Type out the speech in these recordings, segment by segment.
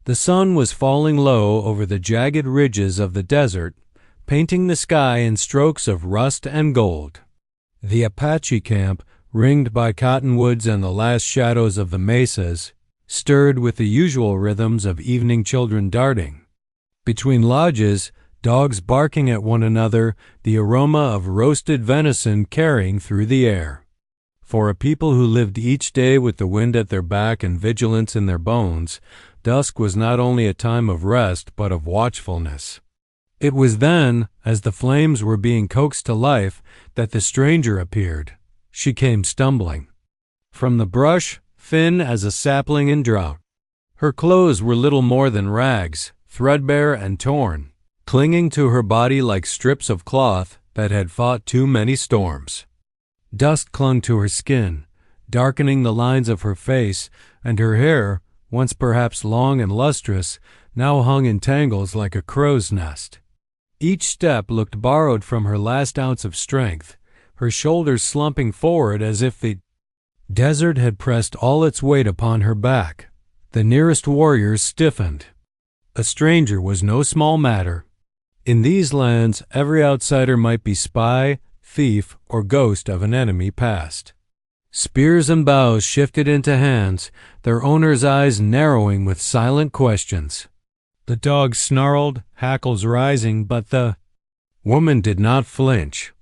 The sun was falling low over the jagged ridges of the desert, painting the sky in strokes of rust and gold. The Apache camp, ringed by cottonwoods and the last shadows of the mesas, stirred with the usual rhythms of evening children darting. Between lodges, dogs barking at one another, the aroma of roasted venison carrying through the air. For a people who lived each day with the wind at their back and vigilance in their bones, dusk was not only a time of rest but of watchfulness. It was then, as the flames were being coaxed to life, that the stranger appeared. She came stumbling. From the brush, thin as a sapling in drought. Her clothes were little more than rags, threadbare and torn, clinging to her body like strips of cloth that had fought too many storms. Dust clung to her skin, darkening the lines of her face, and her hair, once perhaps long and lustrous, now hung in tangles like a crow's nest. Each step looked borrowed from her last ounce of strength, her shoulders slumping forward as if the desert had pressed all its weight upon her back. The nearest warriors stiffened. A stranger was no small matter. In these lands, every outsider might be spy, thief, or ghost of an enemy past. Spears and bows shifted into hands, their owners' eyes narrowing with silent questions. The dogs snarled, hackles rising, but the woman did not flinch.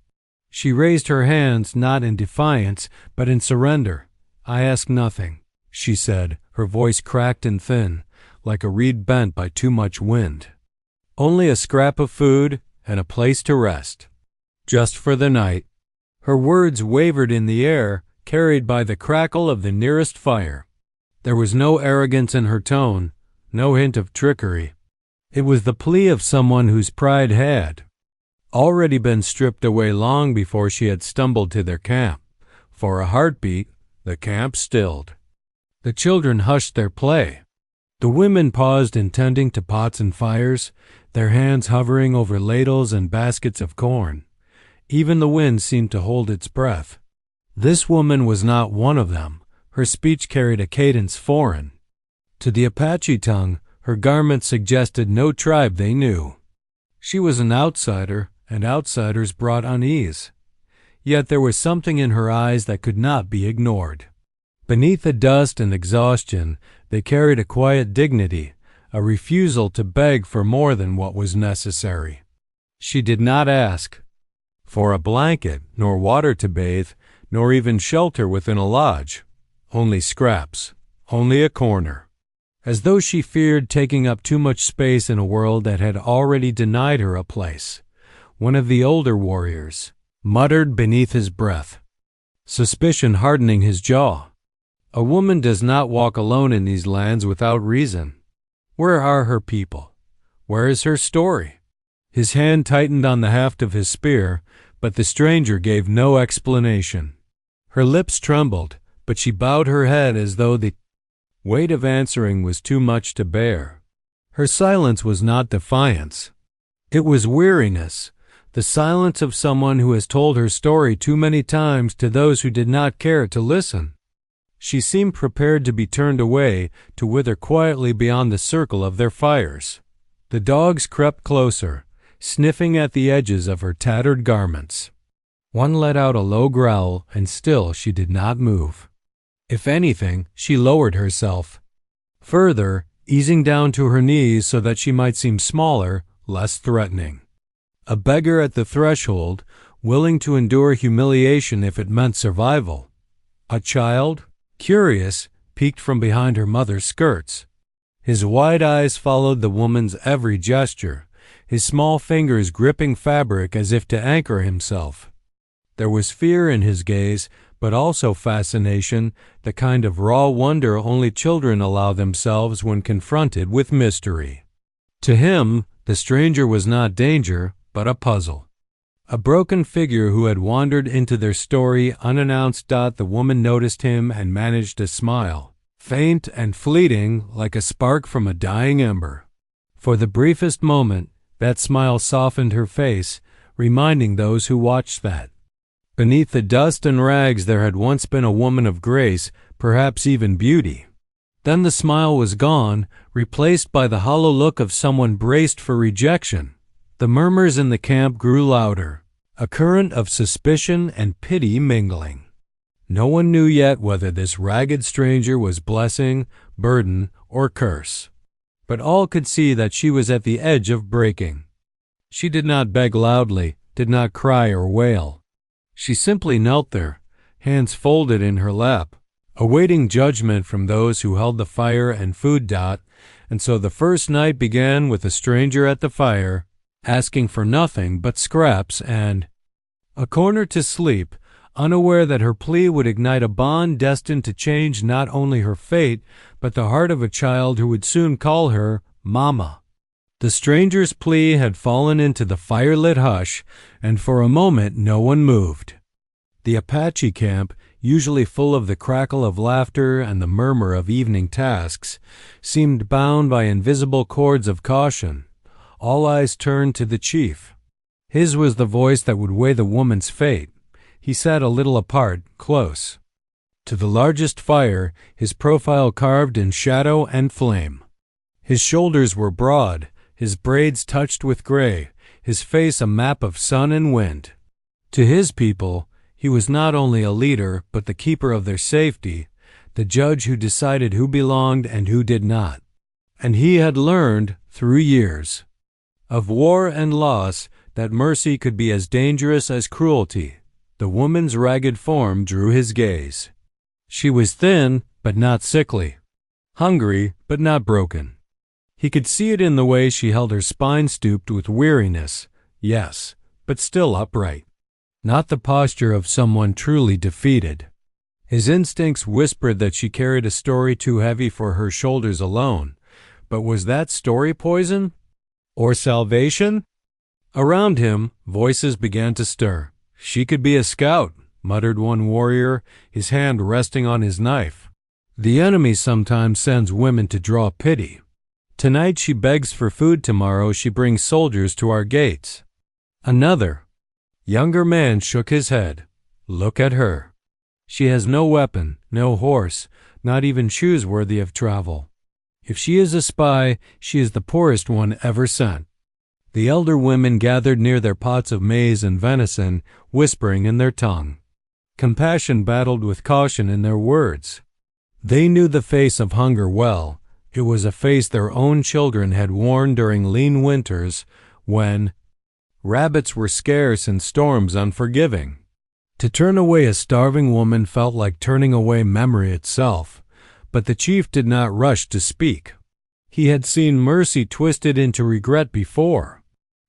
She raised her hands not in defiance, but in surrender. "I ask nothing," she said, her voice cracked and thin, like a reed bent by too much wind. "Only a scrap of food and a place to rest. Just for the night." Her words wavered in the air, carried by the crackle of the nearest fire. There was no arrogance in her tone, no hint of trickery. It was the plea of someone whose pride had already been stripped away long before she had stumbled to their camp. For a heartbeat, the camp stilled. The children hushed their play. The women paused in tending to pots and fires, their hands hovering over ladles and baskets of corn. Even the wind seemed to hold its breath. This woman was not one of them. Her speech carried a cadence foreign. To the Apache tongue, her garments suggested no tribe they knew. She was an outsider, and outsiders brought unease. Yet there was something in her eyes that could not be ignored. Beneath the dust and exhaustion, they carried a quiet dignity, a refusal to beg for more than what was necessary. She did not ask for a blanket, nor water to bathe, nor even shelter within a lodge. Only scraps, only a corner. As though she feared taking up too much space in a world that had already denied her a place. One of the older warriors muttered beneath his breath, suspicion hardening his jaw. A woman does not walk alone in these lands without reason. Where are her people? Where is her story? His hand tightened on the haft of his spear, but the stranger gave no explanation. Her lips trembled, but she bowed her head as though the weight of answering was too much to bear. Her silence was not defiance. It was weariness, the silence of someone who has told her story too many times to those who did not care to listen. She seemed prepared to be turned away, to wither quietly beyond the circle of their fires. The dogs crept closer, sniffing at the edges of her tattered garments. One let out a low growl, and still she did not move. If anything, she lowered herself further, easing down to her knees so that she might seem smaller, less threatening. A beggar at the threshold, willing to endure humiliation if it meant survival. A child, curious, peeked from behind her mother's skirts. His wide eyes followed the woman's every gesture, his small fingers gripping fabric as if to anchor himself. There was fear in his gaze, but also fascination, the kind of raw wonder only children allow themselves when confronted with mystery. To him, the stranger was not danger, but a puzzle. A broken figure who had wandered into their story unannounced. The woman noticed him and managed a smile, faint and fleeting like a spark from a dying ember. For the briefest moment, that smile softened her face, reminding those who watched that beneath the dust and rags there had once been a woman of grace, perhaps even beauty. Then the smile was gone, replaced by the hollow look of someone braced for rejection. The murmurs in the camp grew louder, a current of suspicion and pity mingling. No one knew yet whether this ragged stranger was blessing, burden, or curse. But all could see that she was at the edge of breaking. She did not beg loudly, did not cry or wail. She simply knelt there, hands folded in her lap, awaiting judgment from those who held the fire and food. And so the first night began with a stranger at the fire, asking for nothing but scraps and a corner to sleep, unaware that her plea would ignite a bond destined to change not only her fate, but the heart of a child who would soon call her Mama. The stranger's plea had fallen into the fire-lit hush, and for a moment no one moved. The Apache camp, usually full of the crackle of laughter and the murmur of evening tasks, seemed bound by invisible cords of caution. All eyes turned to the chief. His was the voice that would weigh the woman's fate. He sat a little apart, close to the largest fire, his profile carved in shadow and flame. His shoulders were broad, his braids touched with gray, his face a map of sun and wind. To his people, he was not only a leader, but the keeper of their safety, the judge who decided who belonged and who did not. And he had learned, through years of war and loss, that mercy could be as dangerous as cruelty. The woman's ragged form drew his gaze. She was thin, but not sickly, hungry, but not broken. He could see it in the way she held her spine stooped with weariness, yes, but still upright. Not the posture of someone truly defeated. His instincts whispered that she carried a story too heavy for her shoulders alone. But was that story poison? Or salvation? Around him, voices began to stir. She could be a scout, muttered one warrior, his hand resting on his knife. The enemy sometimes sends women to draw pity. Tonight she begs for food, tomorrow she brings soldiers to our gates. Another, younger man shook his head. Look at her. She has no weapon, no horse, not even shoes worthy of travel. If she is a spy, she is the poorest one ever sent. The elder women gathered near their pots of maize and venison, whispering in their tongue. Compassion battled with caution in their words. They knew the face of hunger well. It was a face their own children had worn during lean winters, when rabbits were scarce and storms unforgiving. To turn away a starving woman felt like turning away memory itself, but the chief did not rush to speak. He had seen mercy twisted into regret before.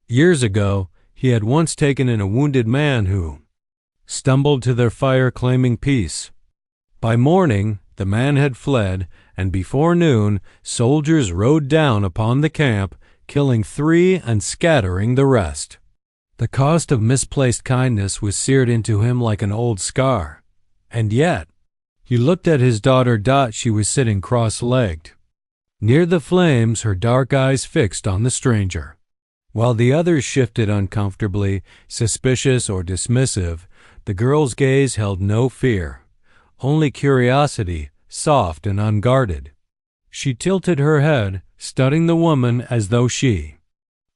Years ago, he had once taken in a wounded man who stumbled to their fire claiming peace. By morning, the man had fled, and before noon, soldiers rode down upon the camp, killing 3 and scattering the rest. The cost of misplaced kindness was seared into him like an old scar. And yet, he looked at his daughter. She was sitting cross-legged near the flames, her dark eyes fixed on the stranger. While the others shifted uncomfortably, suspicious or dismissive, the girl's gaze held no fear, only curiosity, soft and unguarded. She tilted her head, studying the woman as though she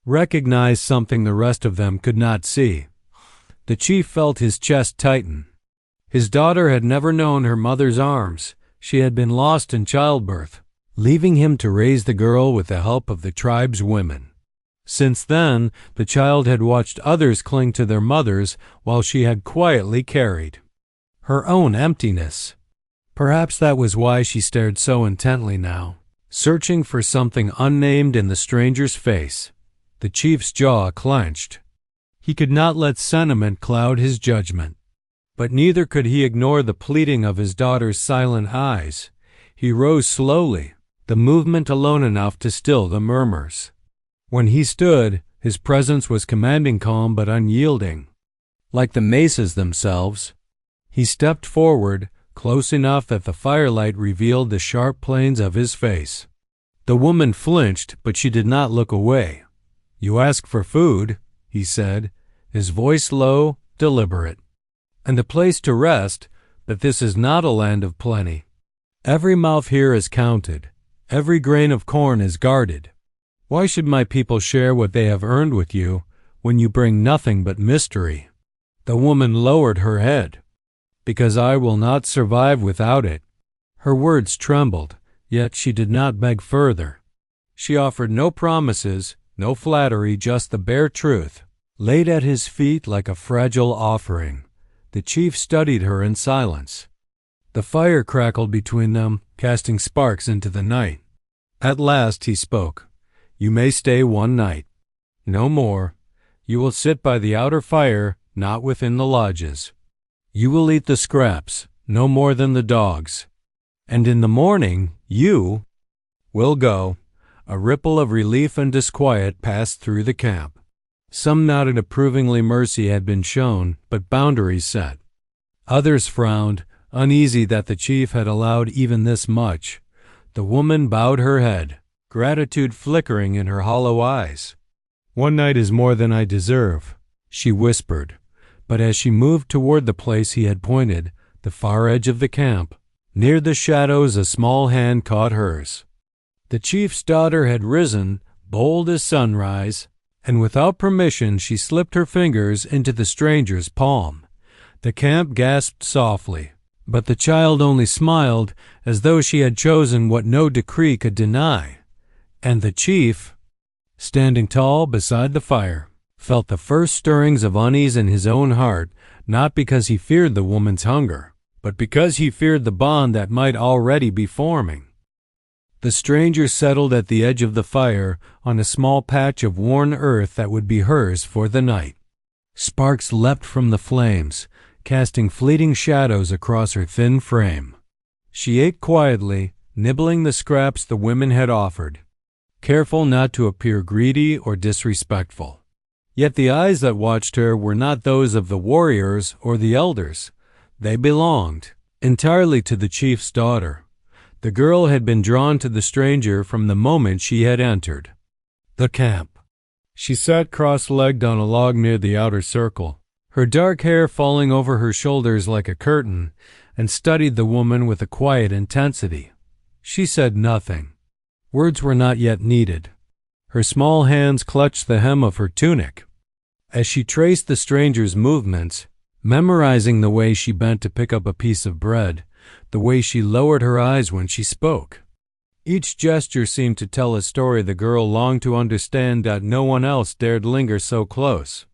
recognized something the rest of them could not see. The chief felt his chest tighten. His daughter had never known her mother's arms. She had been lost in childbirth, leaving him to raise the girl with the help of the tribe's women. Since then, the child had watched others cling to their mothers while she had quietly carried her own emptiness. Perhaps that was why she stared so intently now, searching for something unnamed in the stranger's face. The chief's jaw clenched. He could not let sentiment cloud his judgment. But neither could he ignore the pleading of his daughter's silent eyes. He rose slowly, the movement alone enough to still the murmurs. When he stood, his presence was commanding, calm but unyielding. Like the mesas themselves, he stepped forward, close enough that the firelight revealed the sharp planes of his face. The woman flinched, but she did not look away. "You ask for food," he said, his voice low, deliberate, "and a place to rest, but this is not a land of plenty. Every mouth here is counted. Every grain of corn is guarded. Why should my people share what they have earned with you when you bring nothing but mystery?" The woman lowered her head. "Because I will not survive without it." Her words trembled, yet she did not beg further. She offered no promises, no flattery, just the bare truth, laid at his feet like a fragile offering. The chief studied her in silence. The fire crackled between them, casting sparks into the night. At last he spoke. "You may stay one night. No more. You will sit by the outer fire, not within the lodges. You will eat the scraps, no more than the dogs. And in the morning, you will go." A ripple of relief and disquiet passed through the camp. Some nodded approvingly. Mercy had been shown, but boundaries set. Others frowned, uneasy that the chief had allowed even this much. The woman bowed her head, gratitude flickering in her hollow eyes. "One night is more than I deserve," she whispered. But as she moved toward the place he had pointed, the far edge of the camp, near the shadows a small hand caught hers. The chief's daughter had risen, bold as sunrise, and without permission she slipped her fingers into the stranger's palm. The camp gasped softly, but the child only smiled, as though she had chosen what no decree could deny. And the chief, standing tall beside the fire, felt the first stirrings of unease in his own heart, not because he feared the woman's hunger, but because he feared the bond that might already be forming. The stranger settled at the edge of the fire on a small patch of worn earth that would be hers for the night. Sparks leapt from the flames, casting fleeting shadows across her thin frame. She ate quietly, nibbling the scraps the women had offered, careful not to appear greedy or disrespectful. Yet the eyes that watched her were not those of the warriors or the elders. They belonged entirely to the chief's daughter. The girl had been drawn to the stranger from the moment she had entered the camp. She sat cross-legged on a log near the outer circle, her dark hair falling over her shoulders like a curtain, and studied the woman with a quiet intensity. She said nothing. Words were not yet needed. Her small hands clutched the hem of her tunic. As she traced the stranger's movements, memorizing the way she bent to pick up a piece of bread, the way she lowered her eyes when she spoke. Each gesture seemed to tell a story the girl longed to understand, that no one else dared linger so close.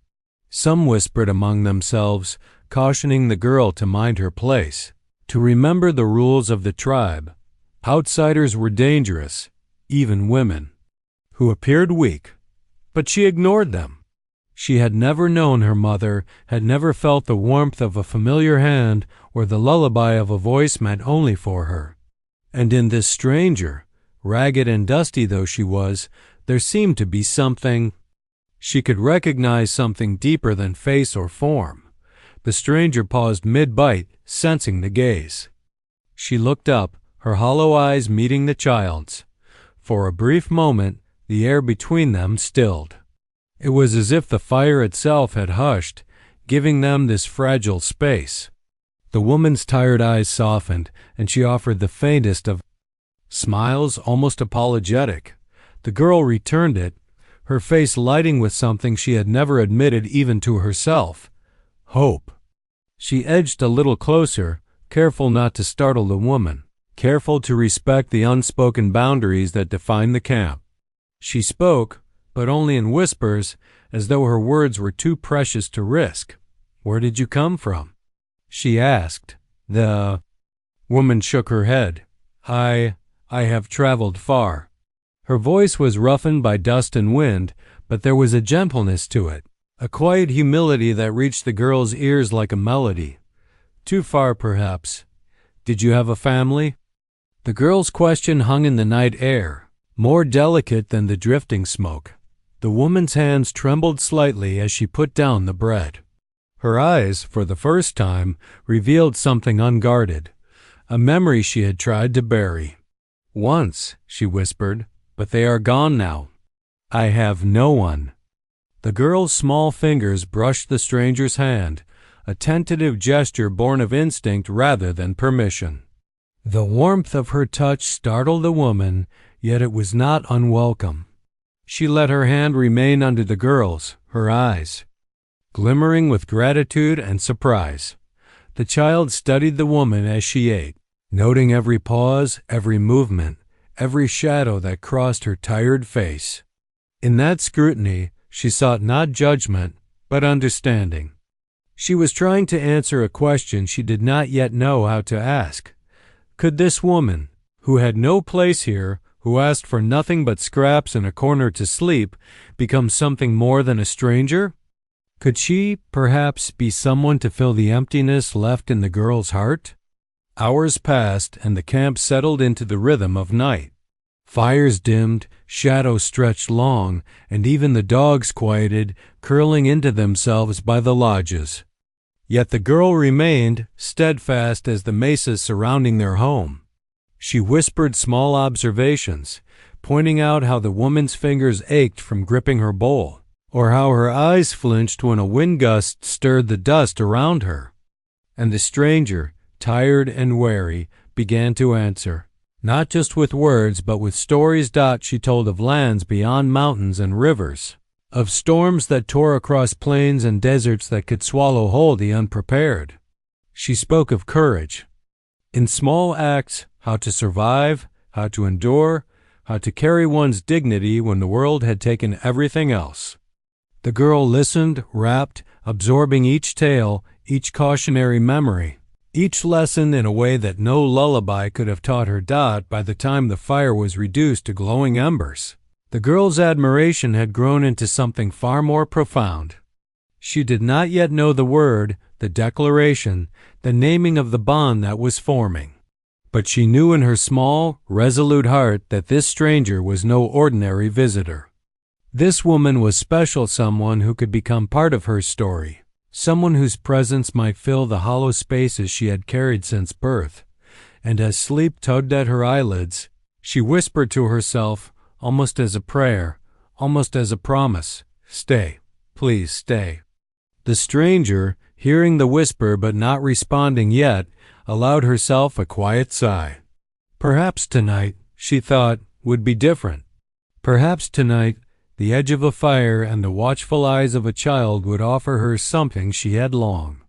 Some whispered among themselves, cautioning the girl to mind her place, to remember the rules of the tribe. Outsiders were dangerous, even women, who appeared weak, but she ignored them. She had never known her mother, had never felt the warmth of a familiar hand or the lullaby of a voice meant only for her. And in this stranger, ragged and dusty though she was, there seemed to be something. She could recognize something deeper than face or form. The stranger paused mid-bite, sensing the gaze. She looked up, her hollow eyes meeting the child's. For a brief moment, the air between them stilled. It was as if the fire itself had hushed, giving them this fragile space. The woman's tired eyes softened, and she offered the faintest of smiles, almost apologetic. The girl returned it, her face lighting with something she had never admitted even to herself: hope. She edged a little closer, careful not to startle the woman, careful to respect the unspoken boundaries that defined the camp. She spoke, but only in whispers, as though her words were too precious to risk. "Where did you come from?" she asked. The woman shook her head. I have traveled far." Her voice was roughened by dust and wind, but there was a gentleness to it, a quiet humility that reached the girl's ears like a melody. "Too far, perhaps. Did you have a family?" The girl's question hung in the night air, more delicate than the drifting smoke. The woman's hands trembled slightly as she put down the bread. Her eyes, for the first time, revealed something unguarded, a memory she had tried to bury. "Once," she whispered, "but they are gone now. I have no one." The girl's small fingers brushed the stranger's hand, a tentative gesture born of instinct rather than permission. The warmth of her touch startled the woman, yet it was not unwelcome. She let her hand remain under the girl's, her eyes glimmering with gratitude and surprise. The child studied the woman as she ate, noting every pause, every movement, every shadow that crossed her tired face. In that scrutiny, she sought not judgment, but understanding. She was trying to answer a question she did not yet know how to ask. Could this woman, who had no place here, who asked for nothing but scraps and a corner to sleep, become something more than a stranger? Could she, perhaps, be someone to fill the emptiness left in the girl's heart? Hours passed, and the camp settled into the rhythm of night. Fires dimmed, shadows stretched long, and even the dogs quieted, curling into themselves by the lodges. Yet the girl remained, steadfast as the mesas surrounding their home. She whispered small observations, pointing out how the woman's fingers ached from gripping her bowl, or how her eyes flinched when a wind gust stirred the dust around her. And the stranger, tired and weary, began to answer, not just with words but with stories. She told of lands beyond mountains and rivers, of storms that tore across plains and deserts that could swallow whole the unprepared. She spoke of courage in small acts, how to survive, how to endure, how to carry one's dignity when the world had taken everything else. The girl listened, rapt, absorbing each tale, each cautionary memory, each lesson in a way that no lullaby could have taught her. By the time the fire was reduced to glowing embers, the girl's admiration had grown into something far more profound. She did not yet know the word, the declaration, the naming of the bond that was forming. But she knew in her small, resolute heart that this stranger was no ordinary visitor. This woman was special, someone who could become part of her story, someone whose presence might fill the hollow spaces she had carried since birth. And as sleep tugged at her eyelids, she whispered to herself, almost as a prayer, almost as a promise, "Stay, please stay." The stranger, hearing the whisper but not responding yet, allowed herself a quiet sigh. Perhaps tonight, she thought, would be different. Perhaps tonight, the edge of a fire and the watchful eyes of a child would offer her something she had long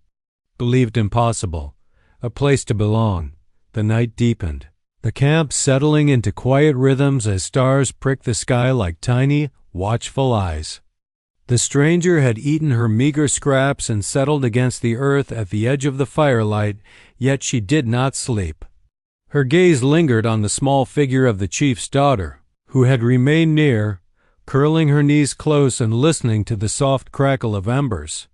believed impossible, a place to belong. The night deepened, the camp settling into quiet rhythms as stars pricked the sky like tiny, watchful eyes. The stranger had eaten her meager scraps and settled against the earth at the edge of the firelight, yet she did not sleep. Her gaze lingered on the small figure of the chief's daughter, who had remained near, curling her knees close and listening to the soft crackle of embers.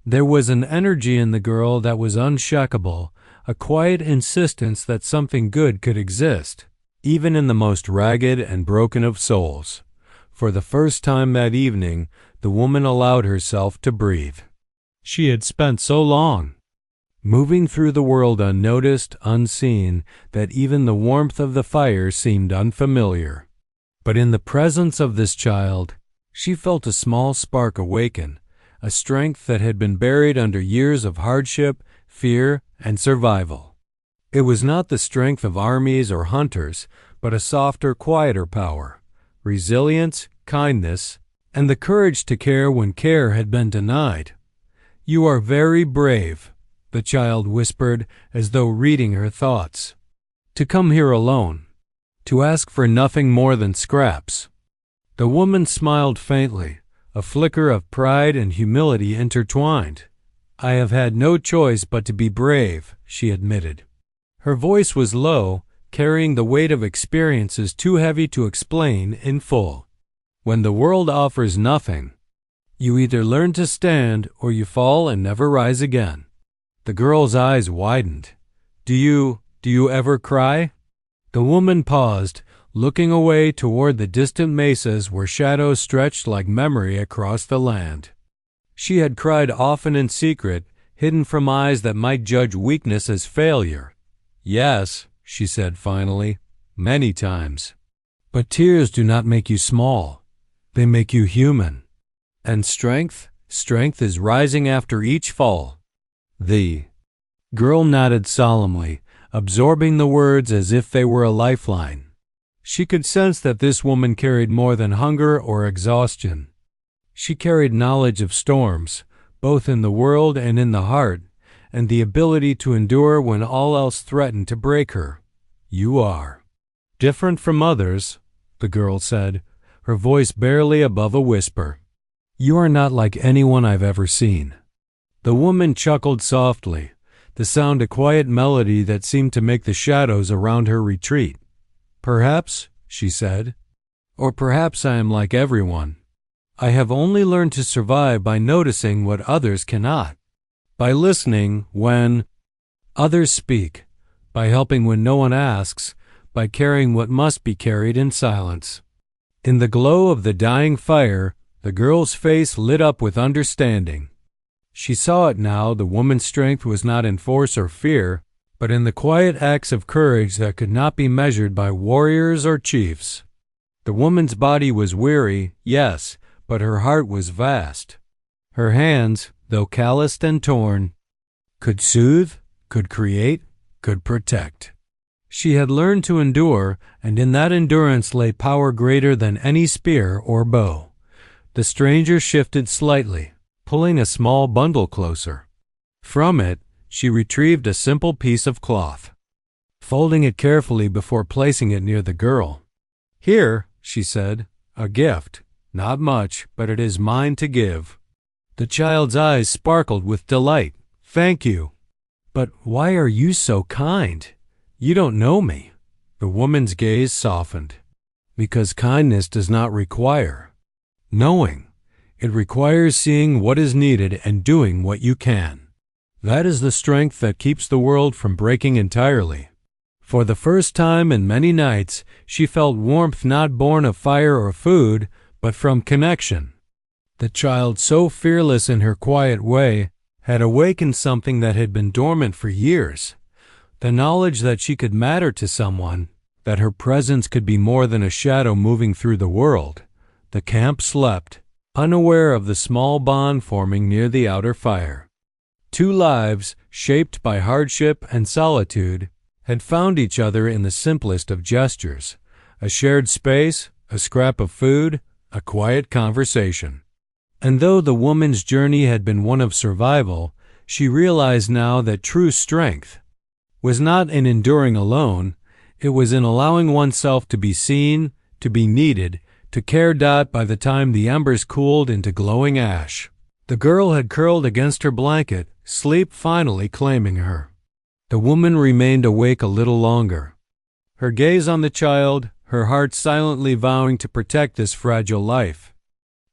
There was an energy in the girl that was unshakable, a quiet insistence that something good could exist, even in the most ragged and broken of souls. For the first time that evening, the woman allowed herself to breathe. She had spent so long moving through the world unnoticed, unseen, that even the warmth of the fire seemed unfamiliar. But in the presence of this child, she felt a small spark awaken, a strength that had been buried under years of hardship, fear, and survival. It was not the strength of armies or hunters, but a softer, quieter power, resilience, kindness, and the courage to care when care had been denied. "You are very brave," the child whispered as though reading her thoughts, "to come here alone, to ask for nothing more than scraps." The woman smiled faintly, a flicker of pride and humility intertwined. "I have had no choice but to be brave," she admitted. Her voice was low, carrying the weight of experiences too heavy to explain in full. When the world offers nothing, you either learn to stand or you fall and never rise again. The girl's eyes widened. Do you ever cry?" The woman paused, looking away toward the distant mesas where shadows stretched like memory across the land. She had cried often in secret, hidden from eyes that might judge weakness as failure. "Yes," she said finally, "many times. But tears do not make you small. They make you human. And strength is rising after each fall." The girl nodded solemnly, absorbing the words as if they were a lifeline. She could sense that this woman carried more than hunger or exhaustion. She carried knowledge of storms, both in the world and in the heart, and the ability to endure when all else threatened to break her. You are different from others, the girl said, her voice barely above a whisper. You are not like anyone I've ever seen. The woman chuckled softly, the sound a quiet melody that seemed to make the shadows around her retreat. Perhaps, she said, or perhaps I am like everyone. I have only learned to survive by noticing what others cannot, by listening when others speak, by helping when no one asks, by carrying what must be carried in silence. In the glow of the dying fire, the girl's face lit up with understanding. She saw it now. The woman's strength was not in force or fear, but in the quiet acts of courage that could not be measured by warriors or chiefs. The woman's body was weary, yes, but her heart was vast. Her hands, though calloused and torn, could soothe, could create, could protect. She had learned to endure, and in that endurance lay power greater than any spear or bow. The stranger shifted slightly, pulling a small bundle closer. From it, she retrieved a simple piece of cloth, folding it carefully before placing it near the girl. Here, she said, a gift. Not much, but it is mine to give. The child's eyes sparkled with delight. Thank you. But why are you so kind? You don't know me. The woman's gaze softened. Because kindness does not require knowing. It requires seeing what is needed and doing what you can. That is the strength that keeps the world from breaking entirely. For the first time in many nights, she felt warmth not born of fire or food, but from connection. The child, so fearless in her quiet way, had awakened something that had been dormant for years. The knowledge that she could matter to someone, that her presence could be more than a shadow moving through the world. The camp slept, unaware of the small bond forming near the outer fire. Two lives, shaped by hardship and solitude, had found each other in the simplest of gestures, a shared space, a scrap of food, a quiet conversation. And though the woman's journey had been one of survival, she realized now that true strength was not in enduring alone, it was in allowing oneself to be seen, to be needed, to care. By the time the embers cooled into glowing ash, the girl had curled against her blanket, sleep finally claiming her. The woman remained awake a little longer, her gaze on the child, her heart silently vowing to protect this fragile life.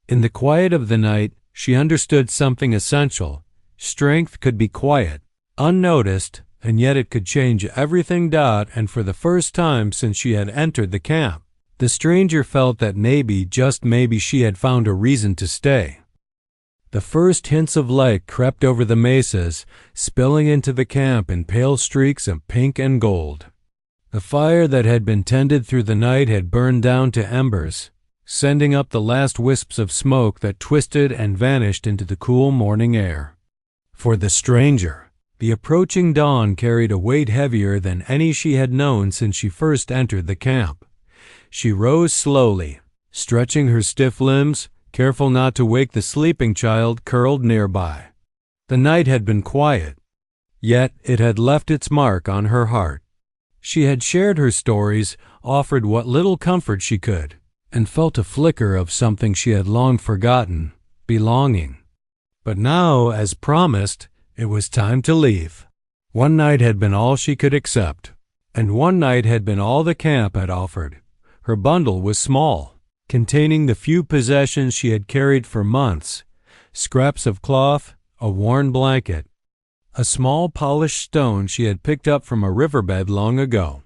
In the quiet of the night, she understood something essential. Strength could be quiet, unnoticed, and yet it could change everything. And for the first time since she had entered the camp, the stranger felt that maybe, just maybe, she had found a reason to stay. The first hints of light crept over the mesas, spilling into the camp in pale streaks of pink and gold. The fire that had been tended through the night had burned down to embers, sending up the last wisps of smoke that twisted and vanished into the cool morning air. For the stranger, the approaching dawn carried a weight heavier than any she had known since she first entered the camp. She rose slowly, stretching her stiff limbs, careful not to wake the sleeping child curled nearby. The night had been quiet, yet it had left its mark on her heart. She had shared her stories, offered what little comfort she could, and felt a flicker of something she had long forgotten, belonging. But now, as promised, it was time to leave. One night had been all she could accept, and one night had been all the camp had offered. Her bundle was small, containing the few possessions she had carried for months: scraps of cloth, a worn blanket, a small polished stone she had picked up from a riverbed long ago.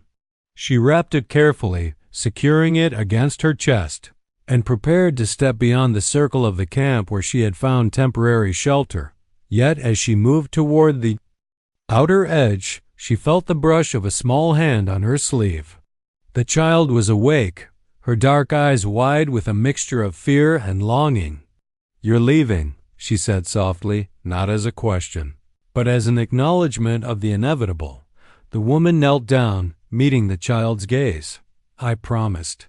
She wrapped it carefully, securing it against her chest, and prepared to step beyond the circle of the camp where she had found temporary shelter. Yet as she moved toward the outer edge, she felt the brush of a small hand on her sleeve. The child was awake, her dark eyes wide with a mixture of fear and longing. "You're leaving," she said softly, not as a question, but as an acknowledgment of the inevitable. The woman knelt down, meeting the child's gaze. I promised.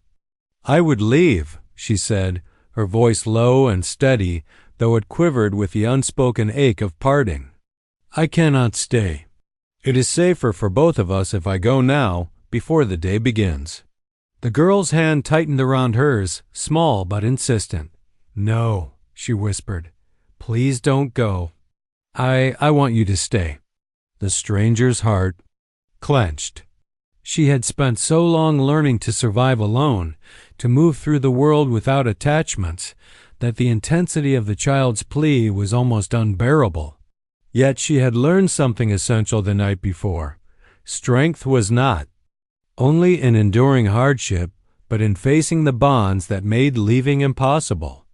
I would leave, she said, her voice low and steady, though it quivered with the unspoken ache of parting. I cannot stay. It is safer for both of us if I go now, before the day begins. The girl's hand tightened around hers, small but insistent. No, she whispered. Please don't go. I want you to stay. The stranger's heart clenched. She had spent so long learning to survive alone, to move through the world without attachments, that the intensity of the child's plea was almost unbearable. Yet she had learned something essential the night before. Strength was not only in enduring hardship, but in facing the bonds that made leaving impossible.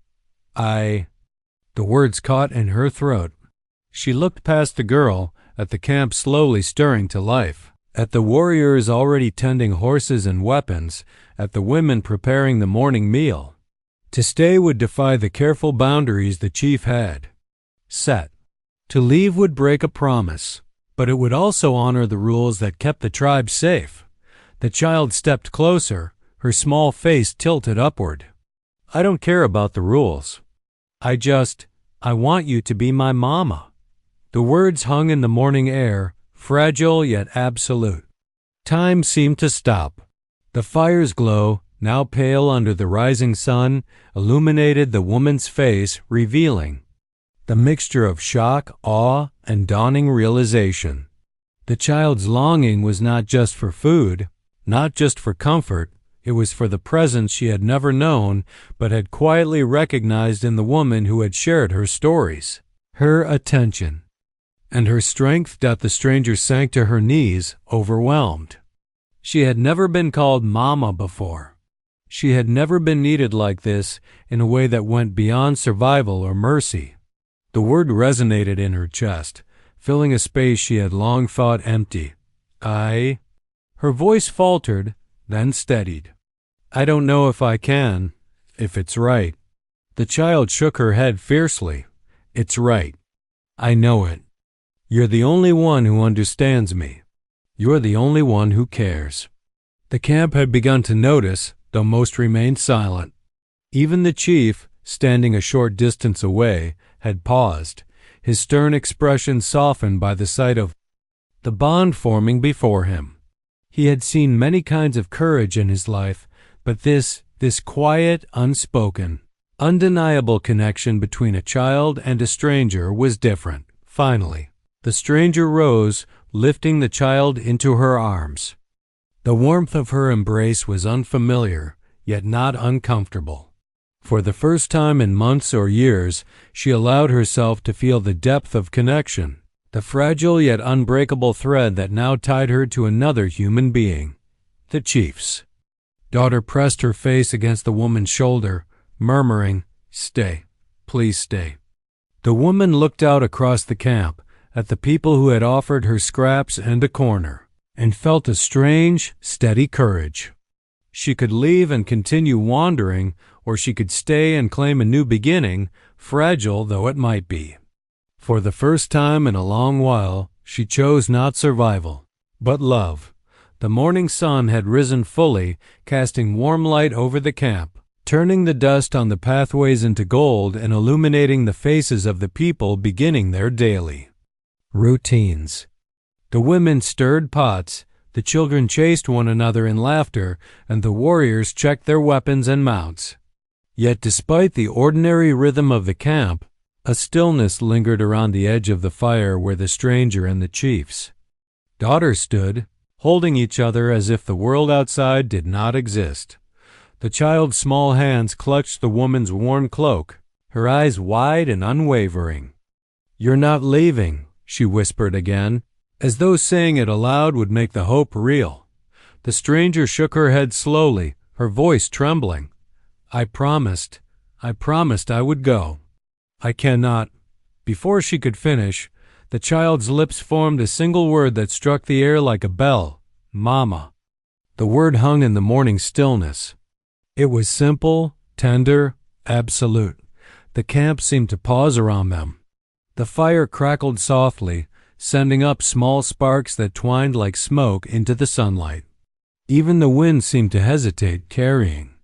The words caught in her throat. She looked past the girl, at the camp slowly stirring to life, at the warriors already tending horses and weapons, at the women preparing the morning meal. To stay would defy the careful boundaries the chief had set. To leave would break a promise, but it would also honor the rules that kept the tribe safe. The child stepped closer, her small face tilted upward. I don't care about the rules. I want you to be my mama. The words hung in the morning air, fragile yet absolute. Time seemed to stop. The fire's glow, now pale under the rising sun, illuminated the woman's face, revealing the mixture of shock, awe, and dawning realization. The child's longing was not just for food, not just for comfort. It was for the presence she had never known, but had quietly recognized in the woman who had shared her stories. Her attention and her strength that the stranger sank to her knees, overwhelmed. She had never been called Mama before. She had never been needed like this, in a way that went beyond survival or mercy. The word resonated in her chest, filling a space she had long thought empty. Her voice faltered, then steadied. I don't know if I can, if it's right. The child shook her head fiercely. It's right. I know it. You're the only one who understands me. You're the only one who cares. The camp had begun to notice, though most remained silent. Even the chief, standing a short distance away, had paused, his stern expression softened by the sight of the bond forming before him. He had seen many kinds of courage in his life, but this quiet, unspoken, undeniable connection between a child and a stranger was different. Finally, the stranger rose, lifting the child into her arms. The warmth of her embrace was unfamiliar, yet not uncomfortable. For the first time in months or years, she allowed herself to feel the depth of connection, the fragile yet unbreakable thread that now tied her to another human being, the chief's. Daughter pressed her face against the woman's shoulder, murmuring, "Stay, please stay." The woman looked out across the camp, at the people who had offered her scraps and a corner, and felt a strange, steady courage. She could leave and continue wandering, or she could stay and claim a new beginning, fragile though it might be. For the first time in a long while, she chose not survival, but love. The morning sun had risen fully, casting warm light over the camp, turning the dust on the pathways into gold and illuminating the faces of the people beginning their daily routines. The women stirred pots, the children chased one another in laughter, and the warriors checked their weapons and mounts. Yet despite the ordinary rhythm of the camp, a stillness lingered around the edge of the fire where the stranger and the chief's daughter stood, holding each other as if the world outside did not exist. The child's small hands clutched the woman's worn cloak, her eyes wide and unwavering. "You're not leaving," she whispered again, as though saying it aloud would make the hope real. The stranger shook her head slowly, her voice trembling. I promised I would go. I cannot." Before she could finish, the child's lips formed a single word that struck the air like a bell. Mama. The word hung in the morning stillness. It was simple, tender, absolute. The camp seemed to pause around them. The fire crackled softly, sending up small sparks that twined like smoke into the sunlight. Even the wind seemed to hesitate, carrying.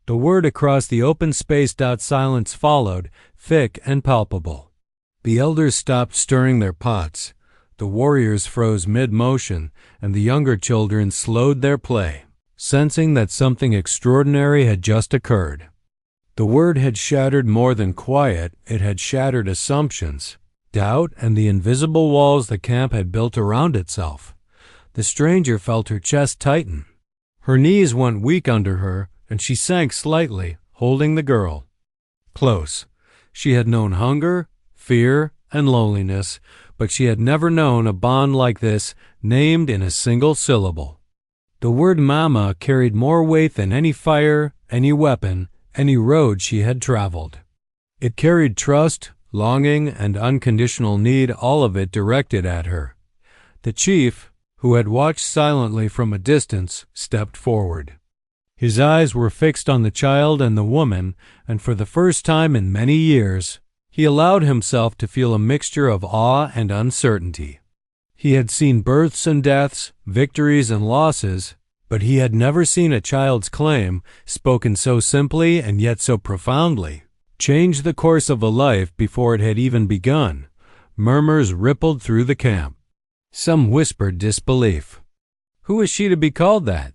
The word across the open spaced out silence followed, thick and palpable. The elders stopped stirring their pots. The warriors froze mid-motion, and the younger children slowed their play, sensing that something extraordinary had just occurred. The word had shattered more than quiet, it had shattered assumptions, doubt, and the invisible walls the camp had built around itself. The stranger felt her chest tighten. Her knees went weak under her, and she sank slightly, holding the girl close. She had known hunger, fear, and loneliness, but she had never known a bond like this, named in a single syllable. The word Mama carried more weight than any fire, any weapon, any road she had traveled. It carried trust, longing, and unconditional need, all of it directed at her. The chief, who had watched silently from a distance, stepped forward. His eyes were fixed on the child and the woman, and for the first time in many years, he allowed himself to feel a mixture of awe and uncertainty. He had seen births and deaths, victories and losses, but he had never seen a child's claim, spoken so simply and yet so profoundly, change the course of a life before it had even begun. Murmurs rippled through the camp. Some whispered disbelief. Who is she to be called that?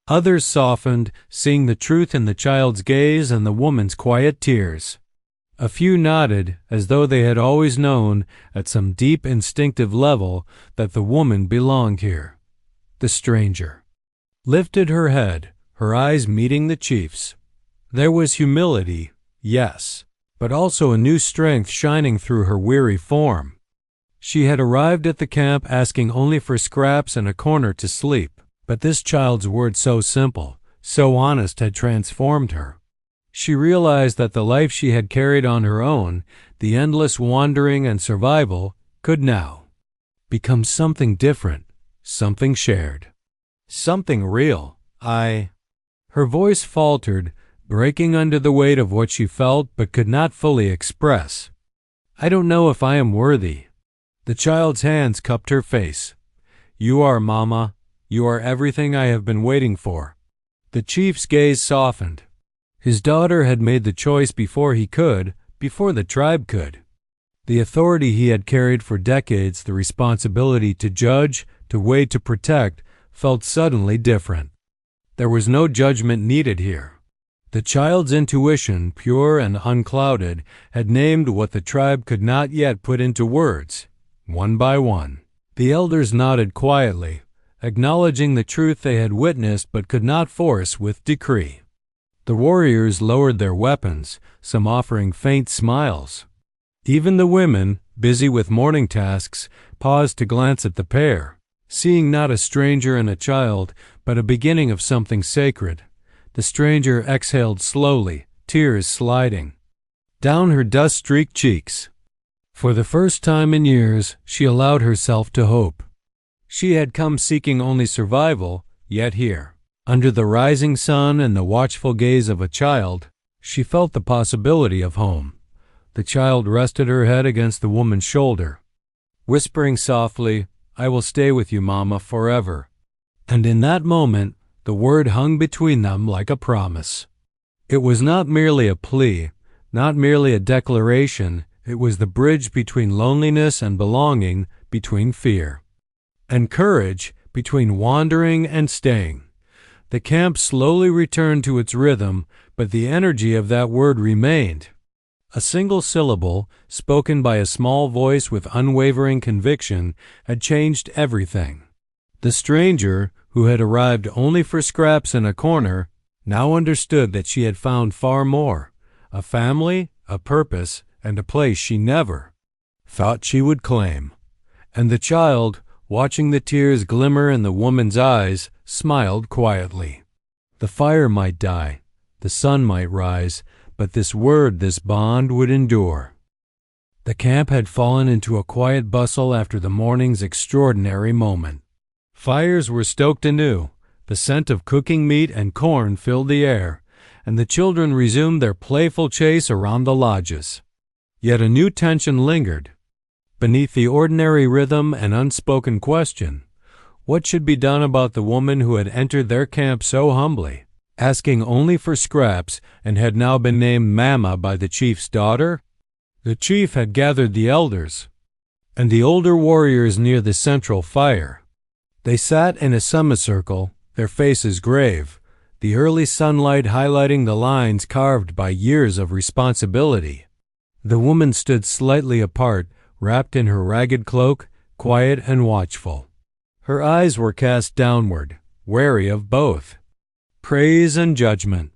Others softened, seeing the truth in the child's gaze and the woman's quiet tears. A few nodded, as though they had always known, at some deep instinctive level, that the woman belonged here. The stranger lifted her head, her eyes meeting the chief's. There was humility, yes, but also a new strength shining through her weary form. She had arrived at the camp asking only for scraps and a corner to sleep, but this child's words so simple, so honest had transformed her. She realized that the life she had carried on her own, the endless wandering and survival, could now become something different, something shared, something real. Her voice faltered, breaking under the weight of what she felt but could not fully express. I don't know if I am worthy. The child's hands cupped her face. You are, Mama. You are everything I have been waiting for. The chief's gaze softened. His daughter had made the choice before he could, before the tribe could. The authority he had carried for decades, the responsibility to judge, to weigh, to protect, felt suddenly different. There was no judgment needed here. The child's intuition, pure and unclouded, had named what the tribe could not yet put into words, one by one. The elders nodded quietly, acknowledging the truth they had witnessed but could not force with decree. The warriors lowered their weapons, some offering faint smiles. Even the women, busy with morning tasks, paused to glance at the pair, seeing not a stranger and a child, but a beginning of something sacred. The stranger exhaled slowly, tears sliding down her dust-streaked cheeks. For the first time in years, she allowed herself to hope. She had come seeking only survival, yet here, under the rising sun and the watchful gaze of a child, she felt the possibility of home. The child rested her head against the woman's shoulder, whispering softly, I will stay with you, Mama, forever. And in that moment, the word hung between them like a promise. It was not merely a plea, not merely a declaration, it was the bridge between loneliness and belonging, between fear and courage, between wandering and staying. The camp slowly returned to its rhythm, but the energy of that word remained. A single syllable, spoken by a small voice with unwavering conviction, had changed everything. The stranger, who had arrived only for scraps in a corner, now understood that she had found far more, a family, a purpose, and a place she never thought she would claim. And the child, watching the tears glimmer in the woman's eyes, smiled quietly. The fire might die, the sun might rise, but this word, this bond, would endure. The camp had fallen into a quiet bustle after the morning's extraordinary moment. Fires were stoked anew, the scent of cooking meat and corn filled the air, and the children resumed their playful chase around the lodges. Yet a new tension lingered. beneath the ordinary rhythm and unspoken question, what should be done about the woman who had entered their camp so humbly, asking only for scraps, and had now been named Mama by the chief's daughter? The chief had gathered the elders and the older warriors near the central fire. They sat in a semicircle, their faces grave, the early sunlight highlighting the lines carved by years of responsibility. The woman stood slightly apart, wrapped in her ragged cloak, quiet and watchful. Her eyes were cast downward, wary of both praise and judgment.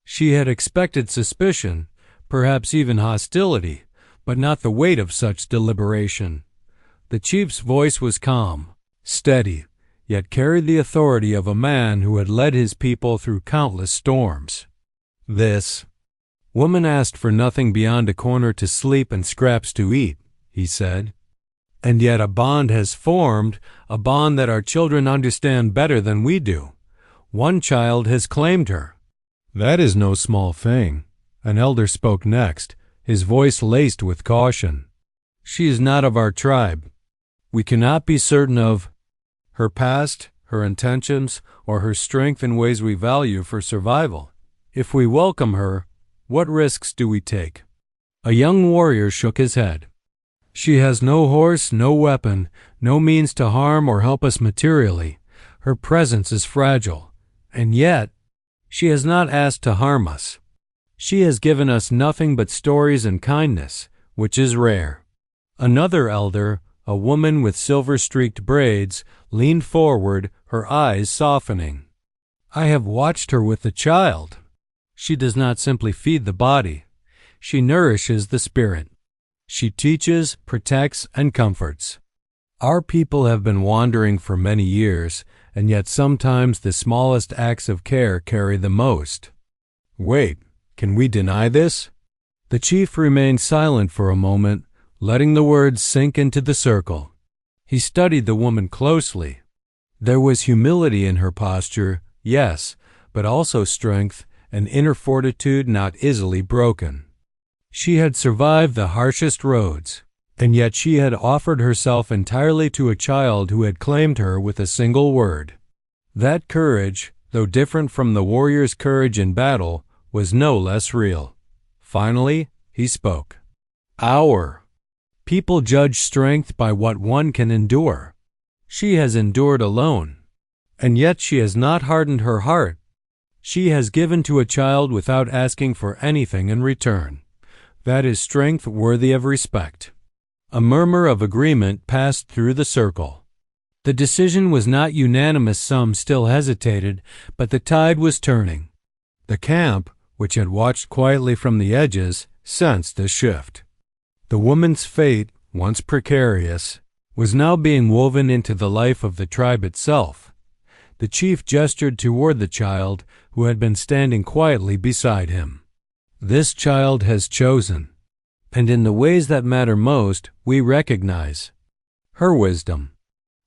She had expected suspicion, perhaps even hostility, but not the weight of such deliberation. The chief's voice was calm, steady, yet carried the authority of a man who had led his people through countless storms. This woman asked for nothing beyond a corner to sleep and scraps to eat, he said. And yet a bond has formed, a bond that our children understand better than we do. One child has claimed her. That is no small thing. An elder spoke next, his voice laced with caution. She is not of our tribe. We cannot be certain of her past, her intentions, or her strength in ways we value for survival. If we welcome her, what risks do we take? A young warrior shook his head. She has no horse, no weapon, no means to harm or help us materially. Her presence is fragile, and yet she has not asked to harm us. She has given us nothing but stories and kindness, which is rare. Another elder, a woman with silver-streaked braids, leaned forward, her eyes softening. I have watched her with the child. She does not simply feed the body. She nourishes the spirit. She teaches, protects, and comforts. Our people have been wandering for many years, and yet sometimes the smallest acts of care carry the most. Wait, can we deny this? The chief remained silent for a moment, letting the words sink into the circle. He studied the woman closely. There was humility in her posture, yes, but also strength, an inner fortitude not easily broken. She had survived the harshest roads, and yet she had offered herself entirely to a child who had claimed her with a single word. That courage, though different from the warrior's courage in battle, was no less real. Finally, he spoke. Our people judge strength by what one can endure. She has endured alone, and yet she has not hardened her heart. She has given to a child without asking for anything in return. That is strength worthy of respect. A murmur of agreement passed through the circle. The decision was not unanimous. Some still hesitated, but the tide was turning. The camp, which had watched quietly from the edges, sensed a shift. The woman's fate, once precarious, was now being woven into the life of the tribe itself. The chief gestured toward the child, who had been standing quietly beside him. This child has chosen, and in the ways that matter most, we recognize her wisdom.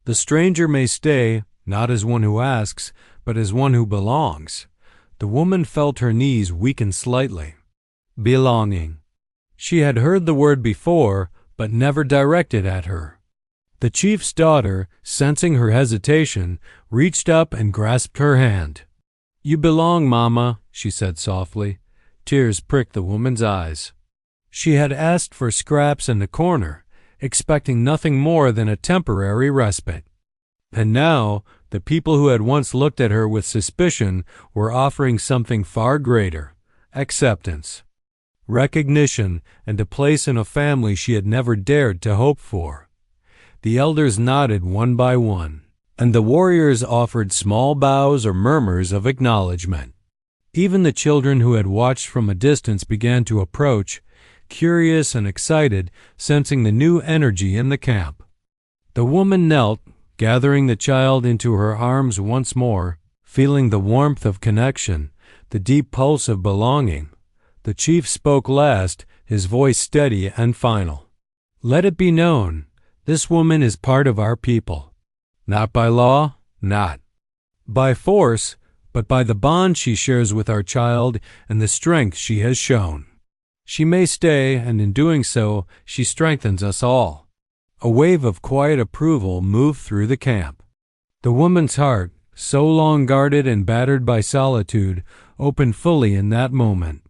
The stranger may stay, not as one who asks, but as one who belongs. The woman felt her knees weaken slightly. Belonging. She had heard the word before, but never directed at her. The chief's daughter, sensing her hesitation, reached up and grasped her hand. You belong, Mama, she said softly. Tears pricked the woman's eyes. She had asked for scraps in the corner, expecting nothing more than a temporary respite. And now, the people who had once looked at her with suspicion were offering something far greater: acceptance, recognition, and a place in a family she had never dared to hope for. The elders nodded one by one, and the warriors offered small bows or murmurs of acknowledgement. Even the children who had watched from a distance began to approach, curious and excited, sensing the new energy in the camp. The woman knelt, gathering the child into her arms once more, feeling the warmth of connection, the deep pulse of belonging. The chief spoke last, his voice steady and final. Let it be known, this woman is part of our people. Not by law, not by force, but by the bond she shares with our child and the strength she has shown. She may stay, and in doing so, she strengthens us all. A wave of quiet approval moved through the camp. The woman's heart, so long guarded and battered by solitude, opened fully in that moment.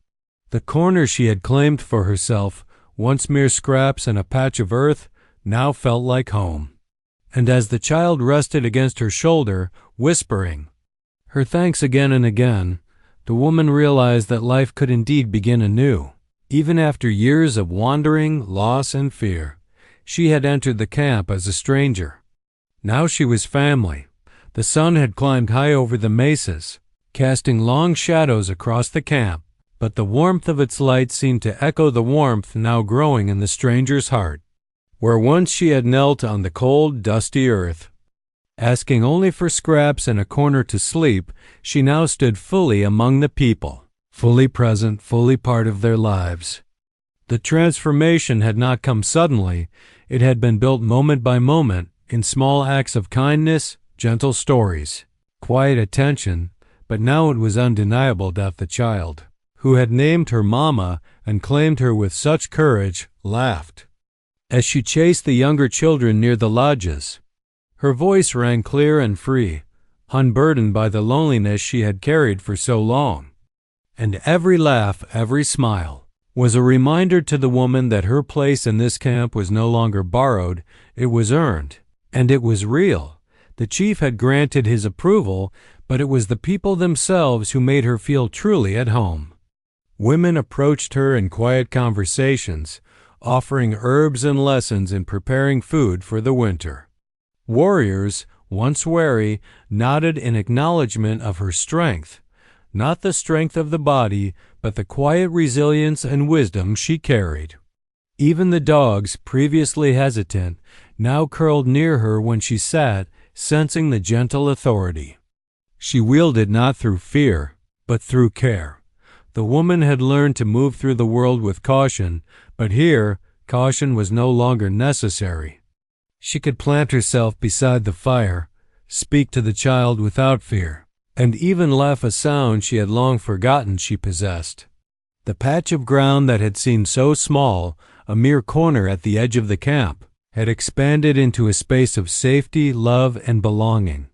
The corner she had claimed for herself, once mere scraps and a patch of earth, now felt like home. And as the child rested against her shoulder, whispering her thanks again and again, the woman realized that life could indeed begin anew. Even after years of wandering, loss, and fear, she had entered the camp as a stranger. Now she was family. The sun had climbed high over the mesas, casting long shadows across the camp, but the warmth of its light seemed to echo the warmth now growing in the stranger's heart. Where once she had knelt on the cold, dusty earth, asking only for scraps and a corner to sleep, she now stood fully among the people, fully present, fully part of their lives. The transformation had not come suddenly. It had been built moment by moment, in small acts of kindness, gentle stories, quiet attention, but now it was undeniable that the child, who had named her Mama and claimed her with such courage, laughed. As she chased the younger children near the lodges, her voice rang clear and free, unburdened by the loneliness she had carried for so long. And every laugh, every smile, was a reminder to the woman that her place in this camp was no longer borrowed, it was earned, and it was real. The chief had granted his approval, but it was the people themselves who made her feel truly at home. Women approached her in quiet conversations, offering herbs and lessons in preparing food for the winter. Warriors, once wary, nodded in acknowledgment of her strength, not the strength of the body, but the quiet resilience and wisdom she carried. Even the dogs, previously hesitant, now curled near her when she sat, sensing the gentle authority. She wielded not through fear, but through care. The woman had learned to move through the world with caution, but here, caution was no longer necessary. She could plant herself beside the fire, speak to the child without fear, and even laugh a sound she had long forgotten she possessed. The patch of ground that had seemed so small, a mere corner at the edge of the camp, had expanded into a space of safety, love, and belonging.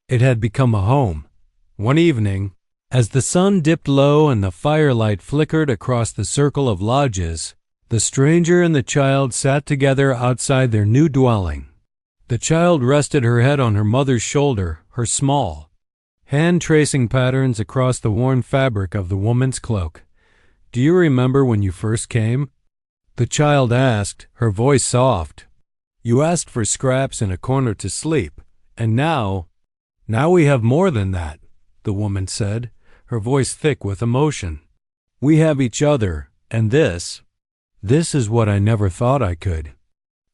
It had become a home. One evening, as the sun dipped low and the firelight flickered across the circle of lodges, the stranger and the child sat together outside their new dwelling. The child rested her head on her mother's shoulder, her small hand tracing patterns across the worn fabric of the woman's cloak. "Do you remember when you first came?" the child asked, her voice soft. "You asked for scraps and a corner to sleep, and now we have more than that," the woman said, her voice thick with emotion. "We have each other, and this is what I never thought I could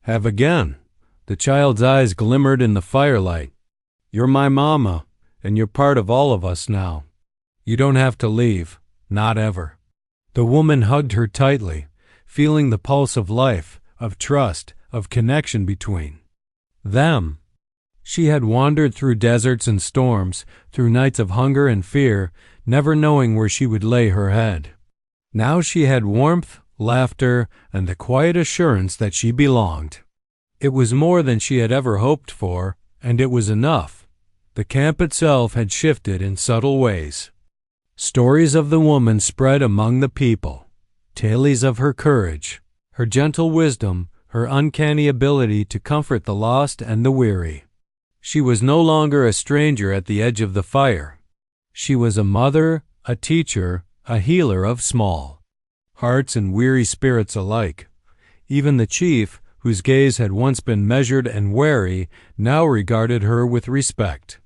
have again." The child's eyes glimmered in the firelight. "You're my mama, and you're part of all of us now. You don't have to leave, not ever." The woman hugged her tightly, feeling the pulse of life, of trust, of connection between them. She had wandered through deserts and storms, through nights of hunger and fear, never knowing where she would lay her head. Now she had warmth, laughter, and the quiet assurance that she belonged. It was more than she had ever hoped for, and it was enough. The camp itself had shifted in subtle ways. Stories of the woman spread among the people, tales of her courage, her gentle wisdom, her uncanny ability to comfort the lost and the weary. She was no longer a stranger at the edge of the fire. She was a mother, a teacher, a healer of small hearts and weary spirits alike. Even the chief, whose gaze had once been measured and wary, now regarded her with respect.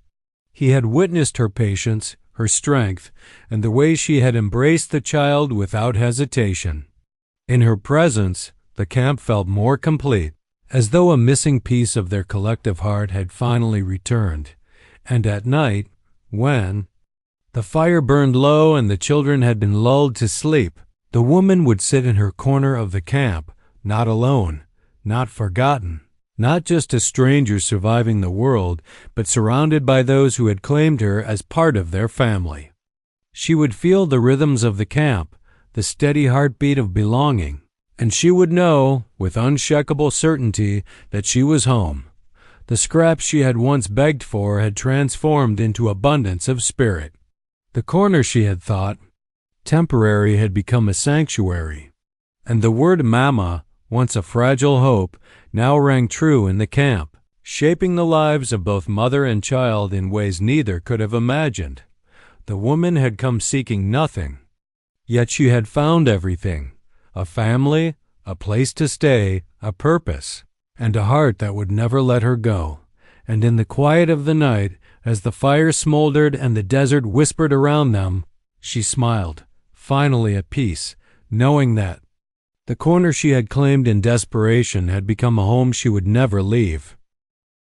He had witnessed her patience, her strength, and the way she had embraced the child without hesitation. In her presence, the camp felt more complete, as though a missing piece of their collective heart had finally returned. And at night, when the fire burned low and the children had been lulled to sleep, the woman would sit in her corner of the camp, not alone, not forgotten, not just a stranger surviving the world, but surrounded by those who had claimed her as part of their family. She would feel the rhythms of the camp, the steady heartbeat of belonging, and she would know, with unshakable certainty, that she was home. The scraps she had once begged for had transformed into abundance of spirit. The corner she had thought temporary had become a sanctuary, and the word Mama, once a fragile hope, now rang true in the camp, shaping the lives of both mother and child in ways neither could have imagined. The woman had come seeking nothing, yet she had found everything: a family, a place to stay, a purpose, and a heart that would never let her go. And in the quiet of the night, as the fire smoldered and the desert whispered around them, she smiled, finally at peace, knowing that the corner she had claimed in desperation had become a home she would never leave.